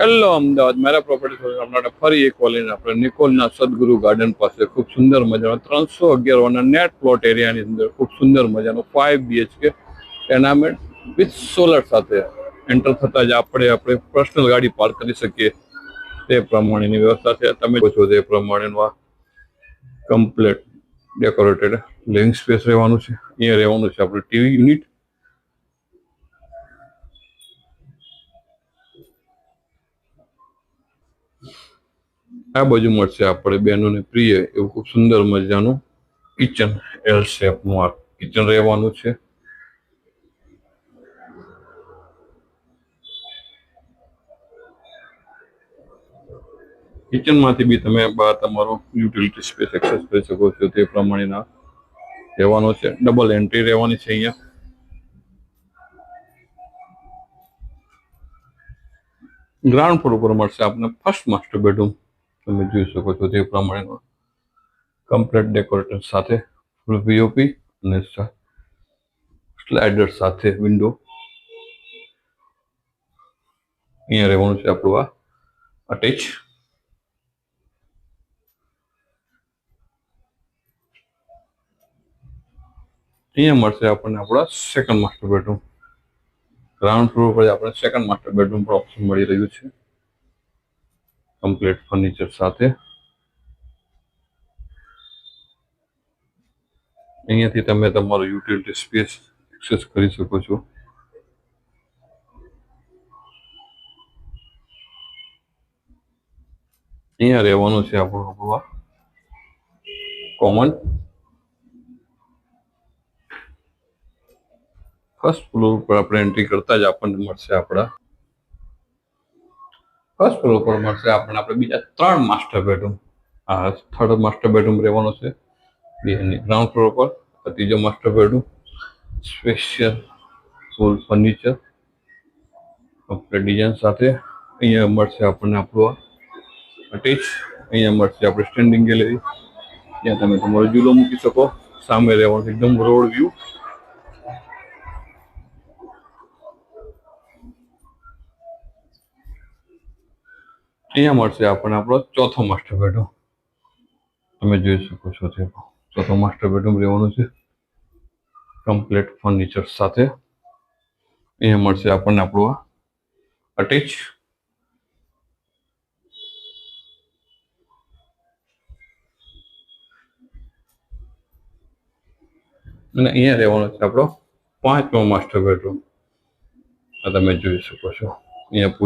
Hello Ahmedabad મારા property આપણે ફરી એક વાર લઈને આપણે નિકોલના સદગુરુ ગાર્ડન પાસે ખૂબ સુંદર મજાનો 311 વાના નેટ પ્લોટ એરિયાની અંદર ખૂબ સુંદર મજાનો 5 BHK ટેનામેન્ટ વિથ સોલર સાથે એન્ટર થતા જ આપણે પર્સનલ ગાડી પાર્ક કરી શકીએ તે પ્રમાણેની વ્યવસ્થા છે. તમે છો તે પ્રમાણેનું આ કમ્પ્લીટ ડેકોરેટેડ લિવિંગ સ્પેસ રહેવાનું છે. અહીંયા રહેવાનું છે આપણે ટીવી યુનિટ. આ બાજુ મળશે આપણે બહેનોને પ્રિય એવું ખૂબ સુંદર મજાનું કિચન. એલ શેપનું આ કિચન રહેવાનું છે. કિચનમાંથી બી તમે બહાર તમારો યુટિલિટી સ્પેસ એક્સેસ કરી શકો છો તે પ્રમાણેના રહેવાનો છે. ડબલ એન્ટ્રી રહેવાની છે. અહીંયા ગ્રાઉન્ડ ફ્લોર ઉપર મળશે આપને ફર્સ્ટ માસ્ટર બેડરૂમ. તમે જોઈ શકો છો તે પ્રમાણેનો કમ્પ્લીટ ડેકોરેશન સાથે ફૂલ પીઓપી અને સ્લાઇડર સાથે વિન્ડો. અહીંયા રહેવાનું છે આપણું આ અટેચ. અહીંયા મળશે આપણને આપણા second master bedroom. Ground floor પર આપણે સેકન્ડ માસ્ટર બેડરૂમ પર ઓપ્શન મળી રહ્યું છે કમ્પ્લીટ ફર્નિચર સાથે. અહીંયાથી તમે તમારો યુટિલિટી સ્પેસ એક્સેસ કરી શકો છો. અહીંયા રહેવાનું છે આપણું કોમન. ફર્સ્ટ ફ્લોર પર આપણે એન્ટ્રી કરતા જ આપણને મળશે ફર્સ્ટ ફ્લોર પર મળશે આપણને આપણે બીજા 3 માસ્ટર બેડરૂમ. આ થર્ડ માસ્ટર બેડરૂમ રહેવાનો છે ગ્રાઉન્ડ ફ્લોર પર. ત્રીજો માસ્ટર બેડરૂમ સ્પેશિયલ ફૂલ ફર્નિચર કમ્પ્લીટ ડિઝાઇન સાથે. અહીંયા મળશે આપણને આપણું અટેચ. અહીંયા મળશે આપણે સ્ટેન્ડિંગ ગેલેરી જ્યાં તમે તમારો ઝૂલો મૂકી શકો. સામે રહેવાનું એકદમ રોડ વ્યૂ. અહીંયા મળશે આપણને આપણો ચોથો માસ્ટર બેડરૂમ. તમે જોઈ શકો છો તે ચોથો માસ્ટર બેડરૂમ રહેવાનું છે કમ્પ્લીટ ફર્નિચર સાથે. અહીંયા મળશે આપણને આપણું અટેચ. અને અહીંયા રહેવાનો છે આપણો 5મો માસ્ટર બેડરૂમ. આ તમે જોઈ શકો છો. અહીંયા